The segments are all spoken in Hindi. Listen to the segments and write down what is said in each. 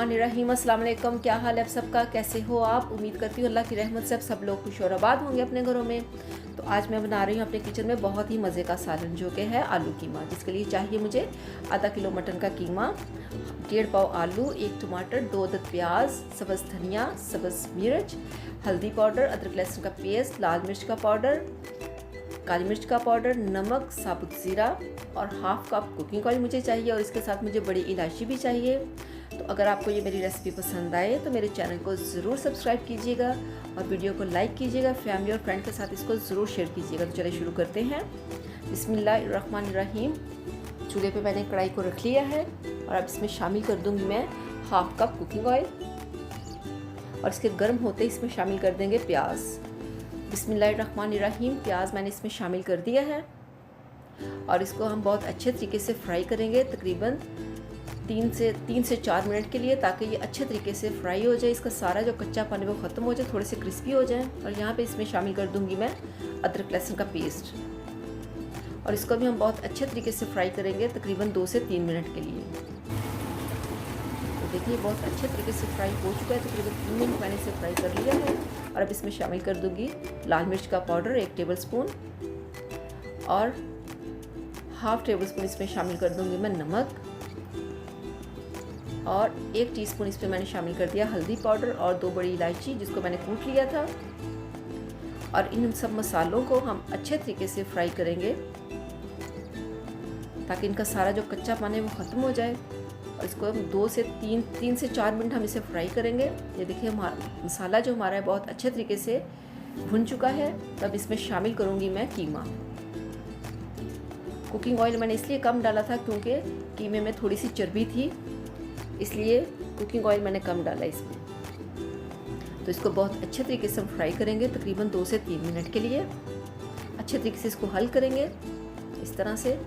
बिस्मिल्लाहिर्रहमानिर्रहीम। अस्सलाम वालेकुम। क्या हाल है आप सबका, कैसे हो आप? उम्मीद करती हूँ अल्लाह की रहमत से आप सब लोग खुश और आबाद होंगे अपने घरों में। तो आज मैं बना रही हूँ अपने किचन में बहुत ही मज़े का सालन जो कि है आलू कीमा, जिसके लिए चाहिए मुझे आधा किलो मटन का कीमा, 1.5 पाव आलू, 1 टमाटर, 2 अदद प्याज, सब्ज़ धनिया, सब्ज़ मिर्च, हल्दी पाउडर, अदरक लहसुन का पेस्ट, लाल मिर्च का पाउडर, काली मिर्च का पाउडर, नमक, साबुत ज़ीरा और हाफ़ कप कुकिंग ऑयल मुझे चाहिए। और इसके साथ मुझे बड़ी इलायची भी चाहिए। तो अगर आपको ये मेरी रेसिपी पसंद आए तो मेरे चैनल को ज़रूर सब्सक्राइब कीजिएगा और वीडियो को लाइक कीजिएगा। फैमिली और फ्रेंड के साथ इसको ज़रूर शेयर कीजिएगा। तो चलिए शुरू करते हैं। बिस्मिल्लाहिर्रहमानिर्रहीम। चूल्हे पे मैंने कढ़ाई को रख लिया है और अब इसमें शामिल कर दूँगी मैं हाफ़ कप कुकिंग ऑयल और इसके गर्म होते ही इसमें शामिल कर देंगे प्याज। बिस्मिल्लाहिर्रहमानिर्रहीम। प्याज मैंने इसमें शामिल कर दिया है और इसको हम बहुत अच्छे तरीके से फ्राई करेंगे, तकरीबन 3 से 4 मिनट के लिए, ताकि ये अच्छे तरीके से फ्राई हो जाए, इसका सारा जो कच्चापन है वो ख़त्म हो जाए, थोड़े से क्रिस्पी हो जाए। और यहाँ पे इसमें शामिल कर दूँगी मैं अदरक लहसुन का पेस्ट और इसको भी हम बहुत अच्छे तरीके से फ्राई करेंगे, तकरीबन 2 से 3 मिनट के लिए। तो देखिए बहुत अच्छे तरीके से फ्राई हो चुका है, तकरीबन 3 मिनट मैंने इसे फ्राई कर लिया है। और अब इसमें शामिल कर दूँगी लाल मिर्च का पाउडर 1 टेबलस्पून और हाफ़ टेबलस्पून इसमें शामिल कर दूँगी मैं नमक और 1 टीस्पून इसमें मैंने शामिल कर दिया हल्दी पाउडर और 2 बड़ी इलायची जिसको मैंने कूट लिया था। और इन सब मसालों को हम अच्छे तरीके से फ्राई करेंगे ताकि इनका सारा जो कच्चापन है वो ख़त्म हो जाए। और इसको हम 3 से 4 मिनट हम इसे फ्राई करेंगे। ये देखिए हमारा मसाला जो हमारा है बहुत अच्छे तरीके से भुन चुका है। तब इसमें शामिल करूँगी मैं कीमा। कुकिंग ऑयल मैंने इसलिए कम डाला था क्योंकि कीमे में थोड़ी सी चर्बी थी, इसलिए कुकिंग ऑयल मैंने कम डाला इसमें। तो इसको बहुत अच्छे तरीके से हम फ्राई करेंगे, तकरीबन 2 से 3 मिनट के लिए। अच्छे तरीके से इसको हल करेंगे इस तरह से।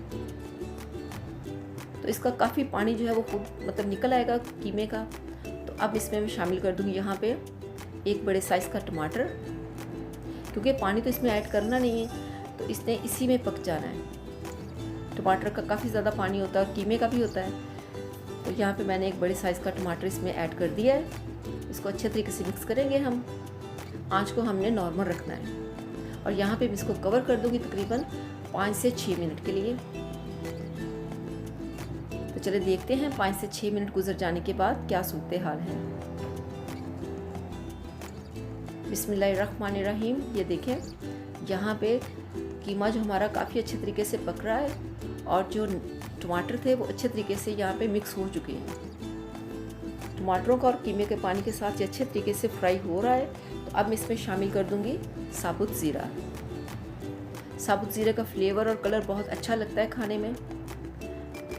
तो इसका काफ़ी पानी जो है वो खुद निकल आएगा कीमे का। तो अब इसमें मैं शामिल कर दूँगी यहाँ पे 1 बड़े साइज़ का टमाटर, क्योंकि पानी तो इसमें ऐड करना नहीं है, तो इसने इसी में पक जाना है। टमाटर का काफ़ी ज़्यादा पानी होता है और कीमे का भी होता है। तो यहाँ पे मैंने 1 बड़े साइज़ का टमाटर इसमें ऐड कर दिया है। इसको अच्छे तरीके से मिक्स करेंगे हम। आंच को हमने नॉर्मल रखना है और यहाँ पे मैं इसको कवर कर दूँगी तकरीबन 5 से 6 मिनट के लिए। तो चलिए देखते हैं 5 से 6 मिनट गुजर जाने के बाद क्या सूरत हाल है। बिस्मिल्लाहिर्रहमानिर्रहीम। ये देखें यहाँ पे कीमा जो हमारा काफ़ी अच्छे तरीके से पक रहा है और जो टमाटर थे वो अच्छे तरीके से यहाँ पे मिक्स हो चुके हैं। टमाटरों का और कीमे के पानी के साथ ये अच्छे तरीके से फ्राई हो रहा है। तो अब मैं इसमें शामिल कर दूँगी साबुत ज़ीरा। साबुत ज़ीरे का फ्लेवर और कलर बहुत अच्छा लगता है खाने में।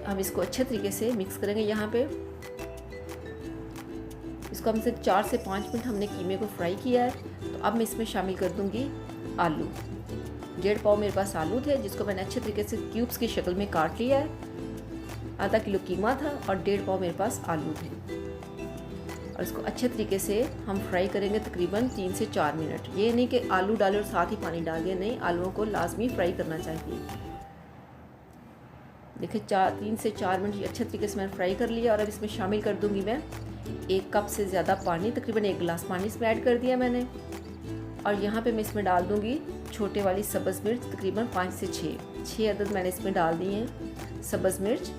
हम इसको अच्छे तरीके से मिक्स करेंगे। यहाँ पे इसको हमसे 4 से 5 मिनट हमने कीमे को फ्राई किया है। तो अब मैं इसमें शामिल कर दूँगी आलू। 1.5 पाव मेरे पास आलू थे जिसको मैंने अच्छे तरीके से क्यूब्स की शक्ल में काट लिया है। आधा किलो कीमा था और 1.5 पाव मेरे पास आलू थे। और इसको अच्छे तरीके से हम फ्राई करेंगे तकरीबन 3 से 4 मिनट। ये नहीं कि आलू डाले और साथ ही पानी डाल दिया, नहीं, आलूओं को लाजमी फ्राई करना चाहिए। देखिए 3 से 4 मिनट अच्छे तरीके से मैंने फ्राई कर लिया। और अब इसमें शामिल कर दूंगी मैं 1 कप से ज़्यादा पानी, तकरीबन 1 गिलास पानी इसमें ऐड कर दिया मैंने। और यहाँ पे मैं इसमें डाल दूंगी छोटे वाली सब्ज़ मिर्च, तकरीबन 5 से 6 अदद मैंने इसमें डाल दी हैं सब्ज़ मिर्च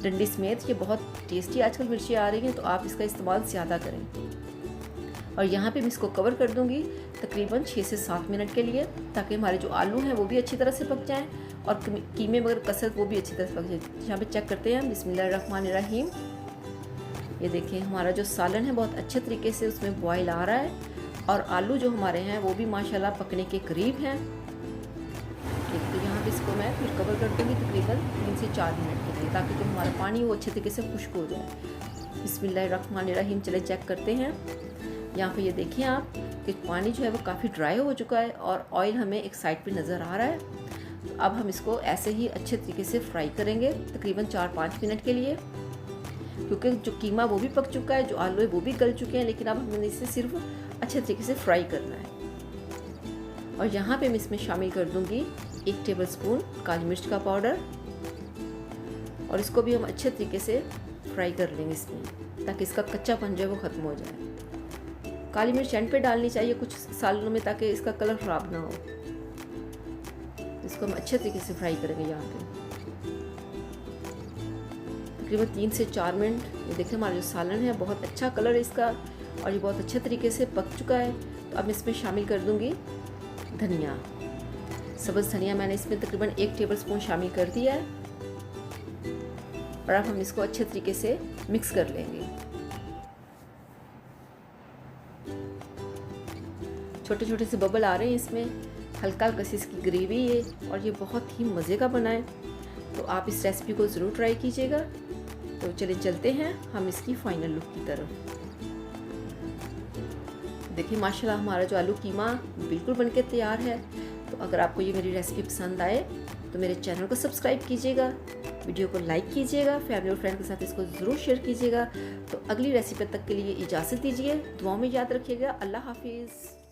डंडी समेत। ये बहुत टेस्टी आजकल मिर्ची आ रही हैं, तो आप इसका इस्तेमाल ज़्यादा करें। और यहाँ पे मैं इसको कवर कर दूंगी तकरीबन 6 से 7 मिनट के लिए, ताकि हमारे जो आलू हैं वो भी अच्छी तरह से पक जाएँ और कीमे मगर कसर वो भी अच्छी तरह से पक जाए। यहाँ पे चेक करते हैं। बिस्मिल्लाहिर्रहमानिर्रहीम। ये देखिए हमारा जो सालन है बहुत अच्छे तरीके से उसमें बॉयल आ रहा है और आलू जो हमारे हैं वो भी माशाल्लाह पकने के करीब हैं। तो यहाँ पे इसको मैं फिर कवर कर दूँगी तकरीबन 3 से 4 मिनट के लिए, ताकि जो हमारा पानी वो अच्छे तरीके से खुश्क हो जाए। बिस्मिल्लाहिर्रहमानिर्रहीम। चले चेक करते हैं। यहाँ पे ये देखिए आप कि पानी जो है वो काफ़ी ड्राई हो चुका है और ऑयल हमें एक साइड पे नज़र आ रहा है। तो अब हम इसको ऐसे ही अच्छे तरीके से फ्राई करेंगे तकरीबन 4-5 मिनट के लिए, क्योंकि जो कीमा वो भी पक चुका है, जो आलू है वो भी गल चुके हैं, लेकिन अब हमें इसे सिर्फ अच्छे तरीके से फ्राई करना है। और यहाँ पे मैं इसमें शामिल कर दूँगी 1 टेबलस्पून काली मिर्च का पाउडर और इसको भी हम अच्छे तरीके से फ्राई कर लेंगे इसमें। ताकि इसका कच्चापन जो है वो ख़त्म हो जाए। काली मिर्च एंड पे डालनी चाहिए कुछ सालों में, ताकि इसका कलर ख़राब ना हो। इसको हम अच्छे तरीके से फ्राई करेंगे यहाँ पे तकरीबन 3 से 4 मिनट। ये देखिए हमारा जो सालन है बहुत अच्छा कलर है इसका और ये बहुत अच्छे तरीके से पक चुका है। तो अब इसमें शामिल कर दूँगी धनिया, सब्ज़ धनिया मैंने इसमें तकरीबन 1 टेबलस्पून शामिल कर दिया है और अब हम इसको अच्छे तरीके से मिक्स कर लेंगे। छोटे छोटे से बबल आ रहे हैं इसमें, हल्का हल्का सी इसकी ग्रेवी है और ये बहुत ही मज़े का बना है। तो आप इस रेसिपी को ज़रूर ट्राई कीजिएगा। तो चलिए चलते हैं हम इसकी फाइनल लुक की तरफ। देखिए माशाल्लाह हमारा जो आलू कीमा बिल्कुल बनके तैयार है। तो अगर आपको ये मेरी रेसिपी पसंद आए तो मेरे चैनल को सब्सक्राइब कीजिएगा, वीडियो को लाइक कीजिएगा, फैमिली और फ्रेंड के साथ इसको ज़रूर शेयर कीजिएगा। तो अगली रेसिपी तक के लिए इजाज़त दीजिए, दुआओं में याद रखिएगा। अल्लाह हाफिज़।